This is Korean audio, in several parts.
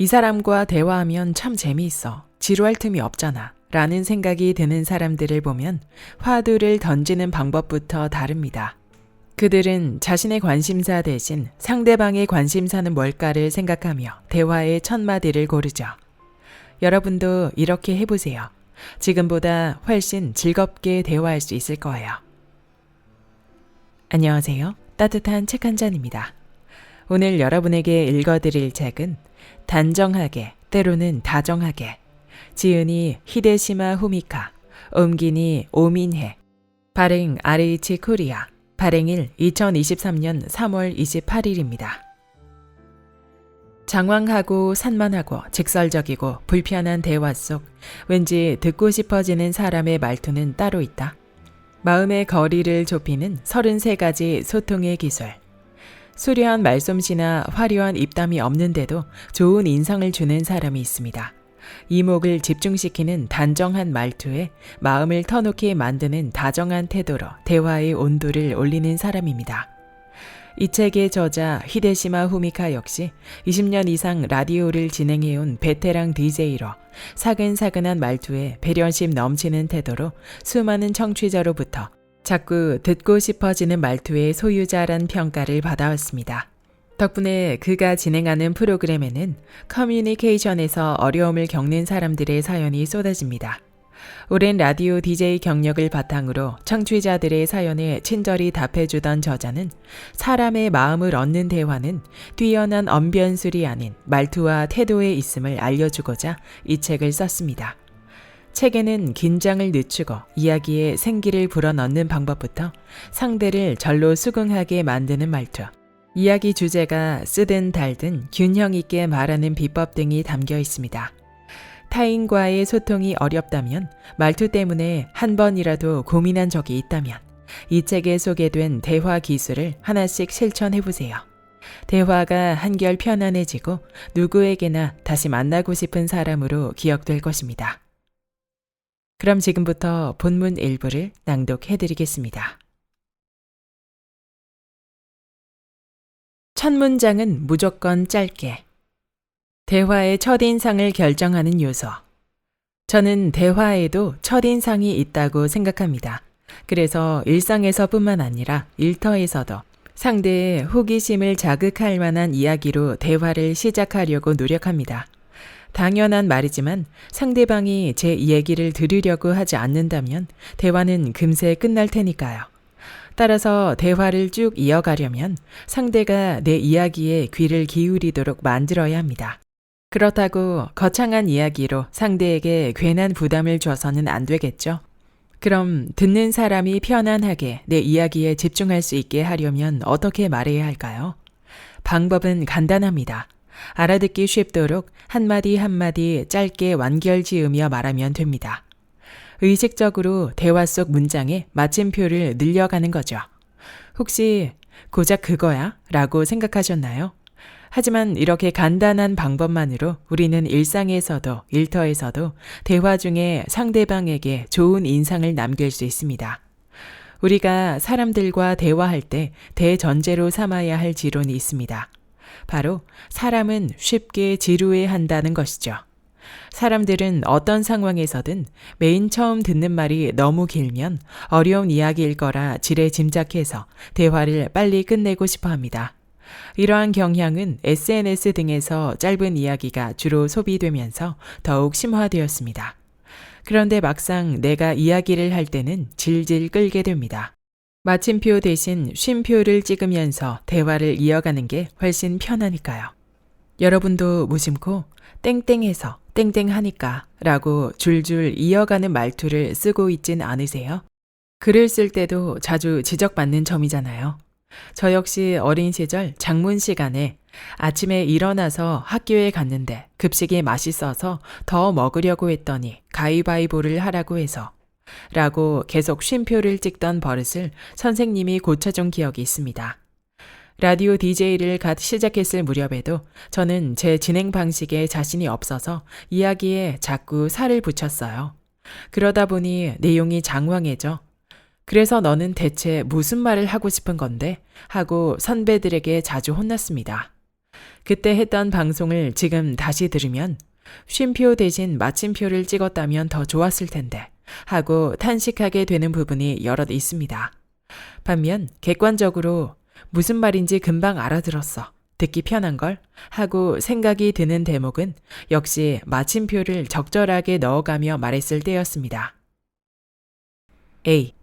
이 사람과 대화하면 참 재미있어. 지루할 틈이 없잖아. 라는 생각이 드는 사람들을 보면 화두를 던지는 방법부터 다릅니다. 그들은 자신의 관심사 대신 상대방의 관심사는 뭘까를 생각하며 대화의 첫 마디를 고르죠. 여러분도 이렇게 해보세요. 지금보다 훨씬 즐겁게 대화할 수 있을 거예요. 안녕하세요. 따뜻한 책 한 잔입니다. 오늘 여러분에게 읽어드릴 책은 단정하게, 때로는 다정하게, 지은이 히데시마 후미카, 옮기니 오민해, 발행 RH 코리아, 발행일 2023년 3월 28일입니다. 장황하고 산만하고 직설적이고 불편한 대화 속 왠지 듣고 싶어지는 사람의 말투는 따로 있다. 마음의 거리를 좁히는 33가지 소통의 기술. 수려한 말솜씨나 화려한 입담이 없는데도 좋은 인상을 주는 사람이 있습니다. 이목을 집중시키는 단정한 말투에 마음을 터놓게 만드는 다정한 태도로 대화의 온도를 올리는 사람입니다. 이 책의 저자 히데시마 후미카 역시 20년 이상 라디오를 진행해온 베테랑 DJ로 사근사근한 말투에 배려심 넘치는 태도로 수많은 청취자로부터 자꾸 듣고 싶어지는 말투의 소유자란 평가를 받아왔습니다. 덕분에 그가 진행하는 프로그램에는 커뮤니케이션에서 어려움을 겪는 사람들의 사연이 쏟아집니다. 오랜 라디오 DJ 경력을 바탕으로 청취자들의 사연에 친절히 답해주던 저자는 사람의 마음을 얻는 대화는 뛰어난 언변술이 아닌 말투와 태도에 있음을 알려주고자 이 책을 썼습니다. 책에는 긴장을 늦추고 이야기에 생기를 불어넣는 방법부터 상대를 절로 수긍하게 만드는 말투, 이야기 주제가 쓰든 달든 균형 있게 말하는 비법 등이 담겨 있습니다. 타인과의 소통이 어렵다면, 말투 때문에 한 번이라도 고민한 적이 있다면 이 책에 소개된 대화 기술을 하나씩 실천해보세요. 대화가 한결 편안해지고 누구에게나 다시 만나고 싶은 사람으로 기억될 것입니다. 그럼 지금부터 본문 일부를 낭독해드리겠습니다. 첫 문장은 무조건 짧게. 대화의 첫인상을 결정하는 요소. 저는 대화에도 첫인상이 있다고 생각합니다. 그래서 일상에서뿐만 아니라 일터에서도 상대의 호기심을 자극할 만한 이야기로 대화를 시작하려고 노력합니다. 당연한 말이지만 상대방이 제 얘기를 들으려고 하지 않는다면 대화는 금세 끝날 테니까요. 따라서 대화를 쭉 이어가려면 상대가 내 이야기에 귀를 기울이도록 만들어야 합니다. 그렇다고 거창한 이야기로 상대에게 괜한 부담을 줘서는 안 되겠죠. 그럼 듣는 사람이 편안하게 내 이야기에 집중할 수 있게 하려면 어떻게 말해야 할까요? 방법은 간단합니다. 알아듣기 쉽도록 한마디 한마디 짧게 완결 지으며 말하면 됩니다. 의식적으로 대화 속 문장에 마침표를 늘려가는 거죠. 혹시 고작 그거야? 라고 생각하셨나요? 하지만 이렇게 간단한 방법만으로 우리는 일상에서도 일터에서도 대화 중에 상대방에게 좋은 인상을 남길 수 있습니다. 우리가 사람들과 대화할 때 대전제로 삼아야 할 지론이 있습니다. 바로 사람은 쉽게 지루해한다는 것이죠. 사람들은 어떤 상황에서든 맨 처음 듣는 말이 너무 길면 어려운 이야기일 거라 지레 짐작해서 대화를 빨리 끝내고 싶어 합니다. 이러한 경향은 SNS 등에서 짧은 이야기가 주로 소비되면서 더욱 심화되었습니다. 그런데 막상 내가 이야기를 할 때는 질질 끌게 됩니다. 마침표 대신 쉼표를 찍으면서 대화를 이어가는 게 훨씬 편하니까요. 여러분도 무심코 땡땡해서 땡땡하니까 라고 줄줄 이어가는 말투를 쓰고 있진 않으세요? 글을 쓸 때도 자주 지적받는 점이잖아요. 저 역시 어린 시절 장문 시간에 아침에 일어나서 학교에 갔는데 급식이 맛있어서 더 먹으려고 했더니 가위바위보를 하라고 해서 라고 계속 쉼표를 찍던 버릇을 선생님이 고쳐준 기억이 있습니다. 라디오 DJ를 갓 시작했을 무렵에도 저는 제 진행 방식에 자신이 없어서 이야기에 자꾸 살을 붙였어요. 그러다 보니 내용이 장황해져. 그래서 너는 대체 무슨 말을 하고 싶은 건데? 하고 선배들에게 자주 혼났습니다. 그때 했던 방송을 지금 다시 들으면 쉼표 대신 마침표를 찍었다면 더 좋았을 텐데 하고 탄식하게 되는 부분이 여럿 있습니다. 반면 객관적으로 무슨 말인지 금방 알아들었어. 듣기 편한 걸 하고 생각이 드는 대목은 역시 마침표를 적절하게 넣어가며 말했을 때였습니다. A.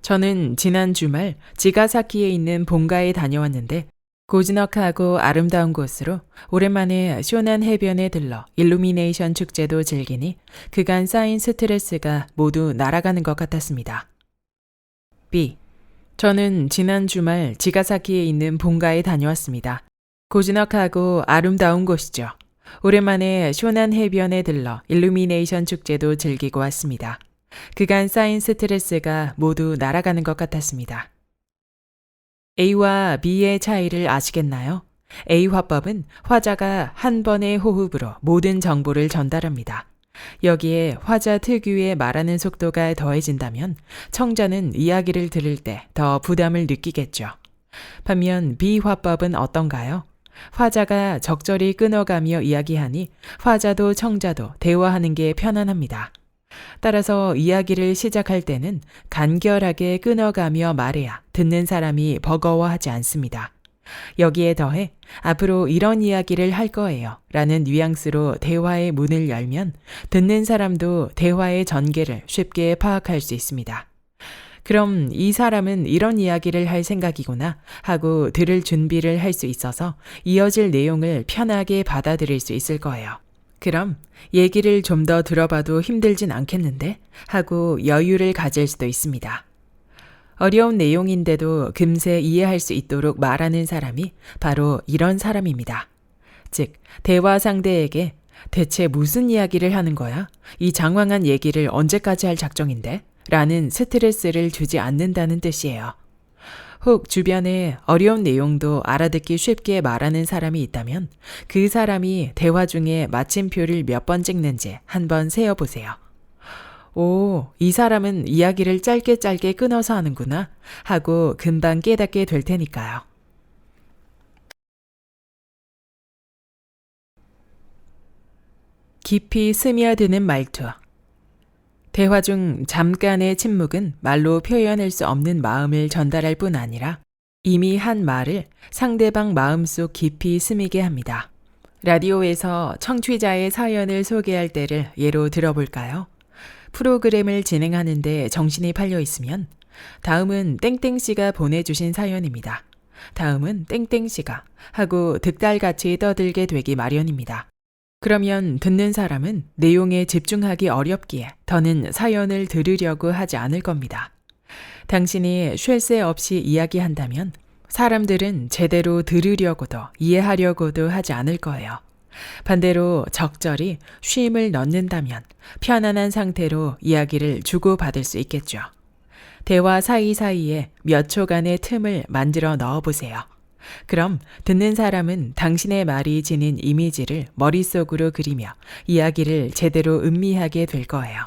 저는 지난 주말 지가사키에 있는 본가에 다녀왔는데 고즈넉하고 아름다운 곳으로 오랜만에 시원한 해변에 들러 일루미네이션 축제도 즐기니 그간 쌓인 스트레스가 모두 날아가는 것 같았습니다. B. 저는 지난 주말 지가사키에 있는 본가에 다녀왔습니다. 고즈넉하고 아름다운 곳이죠. 오랜만에 시원한 해변에 들러 일루미네이션 축제도 즐기고 왔습니다. 그간 쌓인 스트레스가 모두 날아가는 것 같았습니다. A와 B의 차이를 아시겠나요? A 화법은 화자가 한 번의 호흡으로 모든 정보를 전달합니다. 여기에 화자 특유의 말하는 속도가 더해진다면 청자는 이야기를 들을 때 더 부담을 느끼겠죠. 반면 B 화법은 어떤가요? 화자가 적절히 끊어가며 이야기하니 화자도 청자도 대화하는 게 편안합니다. 따라서 이야기를 시작할 때는 간결하게 끊어가며 말해야 듣는 사람이 버거워하지 않습니다. 여기에 더해 앞으로 이런 이야기를 할 거예요 라는 뉘앙스로 대화의 문을 열면 듣는 사람도 대화의 전개를 쉽게 파악할 수 있습니다. 그럼 이 사람은 이런 이야기를 할 생각이구나 하고 들을 준비를 할 수 있어서 이어질 내용을 편하게 받아들일 수 있을 거예요. 그럼 얘기를 좀 더 들어봐도 힘들진 않겠는데? 하고 여유를 가질 수도 있습니다. 어려운 내용인데도 금세 이해할 수 있도록 말하는 사람이 바로 이런 사람입니다. 즉, 대화 상대에게 대체 무슨 이야기를 하는 거야? 이 장황한 얘기를 언제까지 할 작정인데? 라는 스트레스를 주지 않는다는 뜻이에요. 혹 주변에 어려운 내용도 알아듣기 쉽게 말하는 사람이 있다면 그 사람이 대화 중에 마침표를 몇 번 찍는지 한번 세어보세요. 오, 이 사람은 이야기를 짧게 끊어서 하는구나 하고 금방 깨닫게 될 테니까요. 깊이 스며드는 말투. 대화 중 잠깐의 침묵은 말로 표현할 수 없는 마음을 전달할 뿐 아니라 이미 한 말을 상대방 마음속 깊이 스미게 합니다. 라디오에서 청취자의 사연을 소개할 때를 예로 들어볼까요? 프로그램을 진행하는데 정신이 팔려 있으면 다음은 땡땡씨가 보내주신 사연입니다. 다음은 땡땡씨가 하고 득달같이 떠들게 되기 마련입니다. 그러면 듣는 사람은 내용에 집중하기 어렵기에 더는 사연을 들으려고 하지 않을 겁니다. 당신이 쉴 새 없이 이야기한다면 사람들은 제대로 들으려고도 이해하려고도 하지 않을 거예요. 반대로 적절히 쉼을 넣는다면 편안한 상태로 이야기를 주고받을 수 있겠죠. 대화 사이사이에 몇 초간의 틈을 만들어 넣어보세요. 그럼 듣는 사람은 당신의 말이 지닌 이미지를 머릿속으로 그리며 이야기를 제대로 음미하게 될 거예요.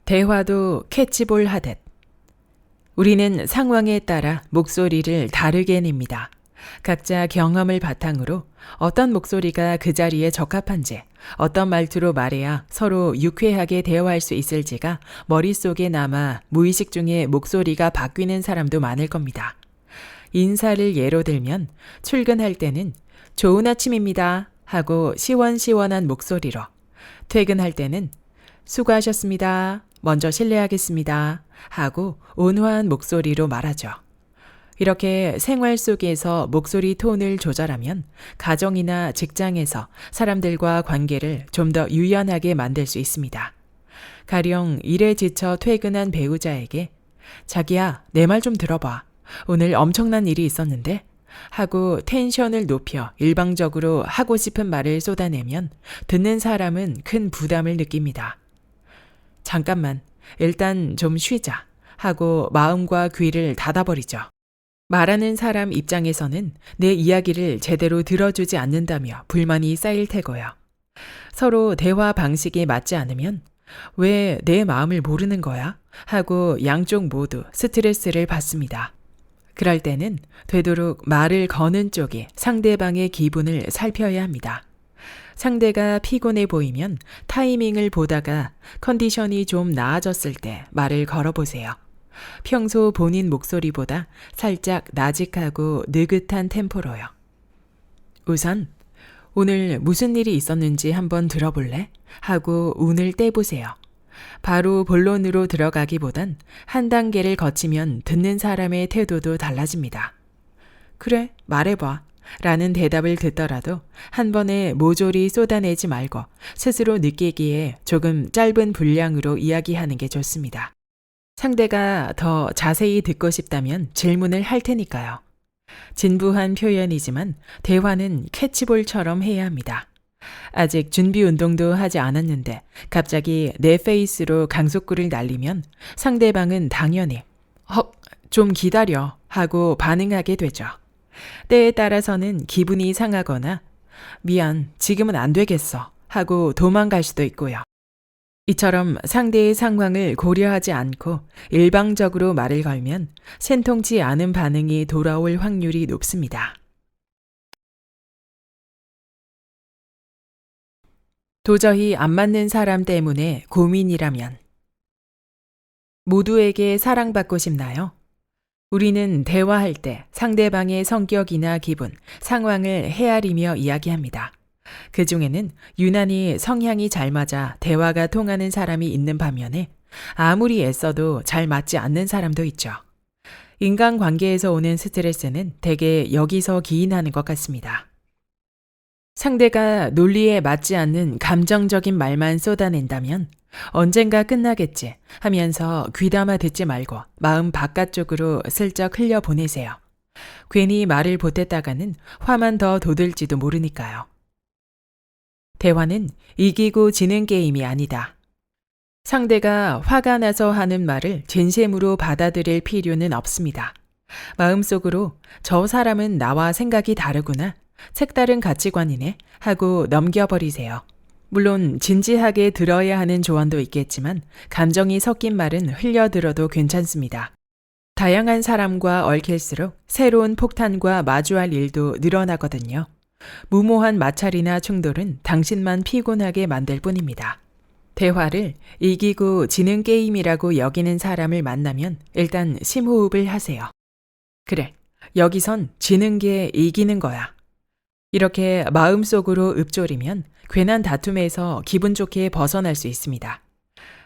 대화도 캐치볼 하듯. 우리는 상황에 따라 목소리를 다르게 냅니다. 각자 경험을 바탕으로 어떤 목소리가 그 자리에 적합한지, 어떤 말투로 말해야 서로 유쾌하게 대화할 수 있을지가 머릿속에 남아 무의식 중에 목소리가 바뀌는 사람도 많을 겁니다. 인사를 예로 들면 출근할 때는 좋은 아침입니다 하고 시원시원한 목소리로, 퇴근할 때는 수고하셨습니다. 먼저 실례하겠습니다 하고 온화한 목소리로 말하죠. 이렇게 생활 속에서 목소리 톤을 조절하면 가정이나 직장에서 사람들과 관계를 좀 더 유연하게 만들 수 있습니다. 가령 일에 지쳐 퇴근한 배우자에게 자기야, 내 말 좀 들어봐. 오늘 엄청난 일이 있었는데? 하고 텐션을 높여 일방적으로 하고 싶은 말을 쏟아내면 듣는 사람은 큰 부담을 느낍니다. 잠깐만, 일단 좀 쉬자 하고 마음과 귀를 닫아버리죠. 말하는 사람 입장에서는 내 이야기를 제대로 들어주지 않는다며 불만이 쌓일 테고요. 서로 대화 방식이 맞지 않으면 왜 내 마음을 모르는 거야? 하고 양쪽 모두 스트레스를 받습니다. 그럴 때는 되도록 말을 거는 쪽이 상대방의 기분을 살펴야 합니다. 상대가 피곤해 보이면 타이밍을 보다가 컨디션이 좀 나아졌을 때 말을 걸어보세요. 평소 본인 목소리보다 살짝 나직하고 느긋한 템포로요. 우선 오늘 무슨 일이 있었는지 한번 들어볼래? 하고 운을 떼보세요. 바로 본론으로 들어가기보단 한 단계를 거치면 듣는 사람의 태도도 달라집니다. 그래, 말해봐. 라는 대답을 듣더라도 한 번에 모조리 쏟아내지 말고 스스로 느끼기에 조금 짧은 분량으로 이야기하는 게 좋습니다. 상대가 더 자세히 듣고 싶다면 질문을 할 테니까요. 진부한 표현이지만 대화는 캐치볼처럼 해야 합니다. 아직 준비 운동도 하지 않았는데 갑자기 내 페이스로 강속구를 날리면 상대방은 당연히 좀 기다려 하고 반응하게 되죠. 때에 따라서는 기분이 상하거나 미안, 지금은 안 되겠어 하고 도망갈 수도 있고요. 이처럼 상대의 상황을 고려하지 않고 일방적으로 말을 걸면 생통치 않은 반응이 돌아올 확률이 높습니다. 도저히 안 맞는 사람 때문에 고민이라면 모두에게 사랑받고 싶나요? 우리는 대화할 때 상대방의 성격이나 기분, 상황을 헤아리며 이야기합니다. 그 중에는 유난히 성향이 잘 맞아 대화가 통하는 사람이 있는 반면에 아무리 애써도 잘 맞지 않는 사람도 있죠. 인간관계에서 오는 스트레스는 대개 여기서 기인하는 것 같습니다. 상대가 논리에 맞지 않는 감정적인 말만 쏟아낸다면 언젠가 끝나겠지 하면서 귀담아 듣지 말고 마음 바깥쪽으로 슬쩍 흘려보내세요. 괜히 말을 보탰다가는 화만 더 돋을지도 모르니까요. 대화는 이기고 지는 게임이 아니다. 상대가 화가 나서 하는 말을 진심으로 받아들일 필요는 없습니다. 마음속으로 저 사람은 나와 생각이 다르구나, 색다른 가치관이네 하고 넘겨버리세요. 물론 진지하게 들어야 하는 조언도 있겠지만 감정이 섞인 말은 흘려들어도 괜찮습니다. 다양한 사람과 얽힐수록 새로운 폭탄과 마주할 일도 늘어나거든요. 무모한 마찰이나 충돌은 당신만 피곤하게 만들 뿐입니다. 대화를 이기고 지는 게임이라고 여기는 사람을 만나면 일단 심호흡을 하세요. 그래, 여기선 지는 게 이기는 거야. 이렇게 마음속으로 읊조리면 괜한 다툼에서 기분 좋게 벗어날 수 있습니다.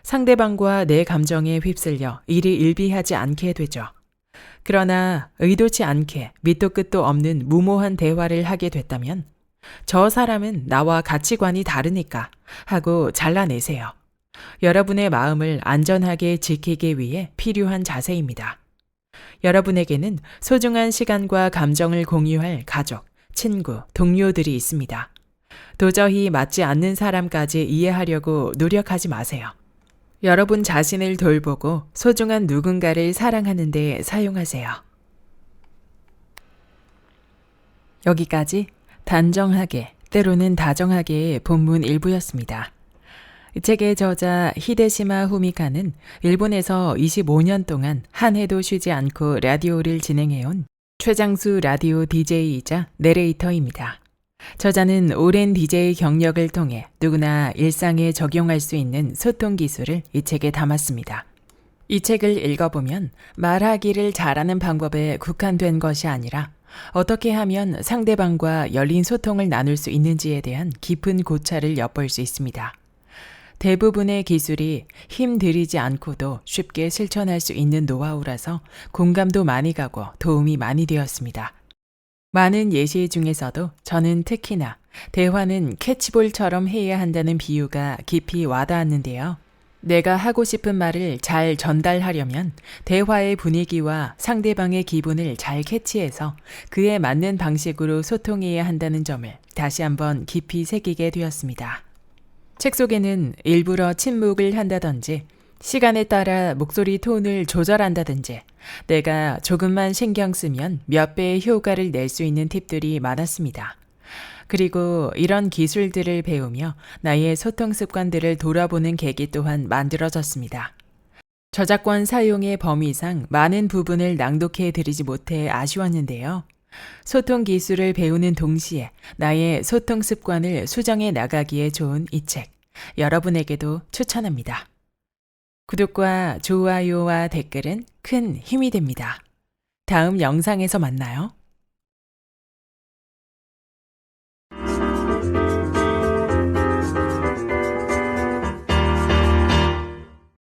상대방과 내 감정에 휩쓸려 일이 일비하지 않게 되죠. 그러나 의도치 않게 밑도 끝도 없는 무모한 대화를 하게 됐다면 저 사람은 나와 가치관이 다르니까 하고 잘라내세요. 여러분의 마음을 안전하게 지키기 위해 필요한 자세입니다. 여러분에게는 소중한 시간과 감정을 공유할 가족, 친구, 동료들이 있습니다. 도저히 맞지 않는 사람까지 이해하려고 노력하지 마세요. 여러분 자신을 돌보고 소중한 누군가를 사랑하는 데 사용하세요. 여기까지 단정하게, 때로는 다정하게의 본문 일부였습니다. 이 책의 저자 히데시마 후미카는 일본에서 25년 동안 한 해도 쉬지 않고 라디오를 진행해온 최장수 라디오 DJ이자 내레이터입니다. 저자는 오랜 DJ 경력을 통해 누구나 일상에 적용할 수 있는 소통 기술을 이 책에 담았습니다. 이 책을 읽어보면 말하기를 잘하는 방법에 국한된 것이 아니라 어떻게 하면 상대방과 열린 소통을 나눌 수 있는지에 대한 깊은 고찰을 엿볼 수 있습니다. 대부분의 기술이 힘 들이지 않고도 쉽게 실천할 수 있는 노하우라서 공감도 많이 가고 도움이 많이 되었습니다. 많은 예시 중에서도 저는 특히나 대화는 캐치볼처럼 해야 한다는 비유가 깊이 와닿았는데요. 내가 하고 싶은 말을 잘 전달하려면 대화의 분위기와 상대방의 기분을 잘 캐치해서 그에 맞는 방식으로 소통해야 한다는 점을 다시 한번 깊이 새기게 되었습니다. 책 속에는 일부러 침묵을 한다든지 시간에 따라 목소리 톤을 조절한다든지 내가 조금만 신경 쓰면 몇 배의 효과를 낼 수 있는 팁들이 많았습니다. 그리고 이런 기술들을 배우며 나의 소통 습관들을 돌아보는 계기 또한 만들어졌습니다. 저작권 사용의 범위상 많은 부분을 낭독해 드리지 못해 아쉬웠는데요. 소통 기술을 배우는 동시에 나의 소통 습관을 수정해 나가기에 좋은 이 책, 여러분에게도 추천합니다. 구독과 좋아요와 댓글은 큰 힘이 됩니다. 다음 영상에서 만나요.